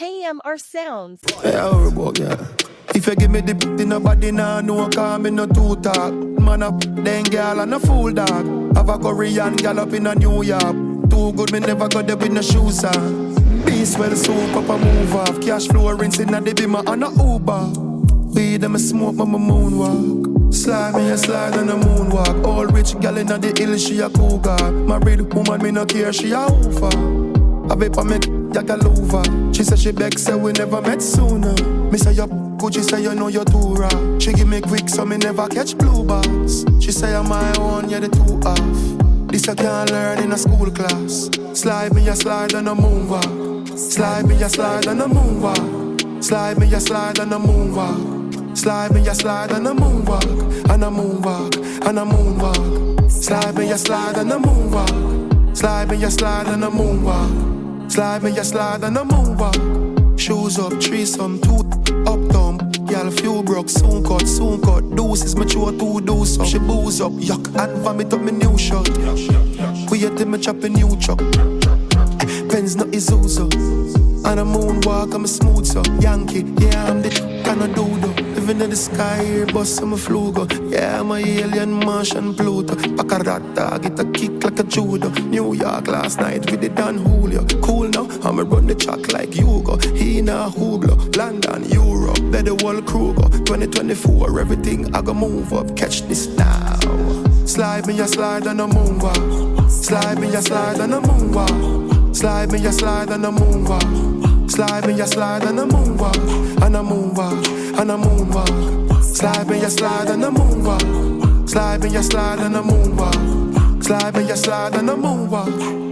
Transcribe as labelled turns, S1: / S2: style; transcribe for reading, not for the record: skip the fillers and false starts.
S1: KMRSounds.
S2: Hey, how about yeah? If you give me the in nobody nah no call me no too talk. Man up, then girl and a fool dog. Have a Korean gal up in a New York. Too good me never got there with no shoes on. Peace well soup up a move off. Cash flow rinsing at the beamer on a Uber. Weed them a smoke on my moonwalk. Slide me a slide on a moonwalk. All rich gal in the hill she a cougar. Married woman me no care she a hoofer. I bet I make Yagalova. She say she beg say we never met sooner. Me say you good, she say you know you're too raw. She give me quick so me never catch blue bars. She say I'm my own, yeah the two off. This I can't learn in a school class. Slide me a slide on a moonwalk. Slide me a slide on a moonwalk. Slide me a slide on a moonwalk. Slide me a slide on a moonwalk. On a moonwalk, on a moonwalk. Slide me a slide on a moonwalk. Slide me a slide on a moonwalk. Slide me a slide on a moonwalk. Shoes up, threesome, two up down. Y'all few broke, soon cut. Deuces mature, two deuce up. She booze up, yuck, and vomit up me new shirt. We hit them a chop a new truck. Benz not Isuzu. On a moonwalk, I'm a smooth so Yankee, yeah, I'm the kind of dodo. Living in the sky, bust I'm a flugo. Yeah, I'm a alien, Martian, Pluto. Pack a rat dog, get a kick like a judo. New York last night with the Dan Julio. Cool now, I'ma run the track like Hugo. He na Hublo, London, Europe, there the whole crew go. 2024, everything I go move up, catch this now. Slide me a slide on a moonwalk. Slide me a slide on a moonwalk. Slide me a slide on a moonwalk. Slide me a slide on a moonwalk. On a moonwalk, on a moonwalk. Slide me a slide on a moonwalk. Slide me a slide on a moonwalk. Slide me a slide on a moonwalk.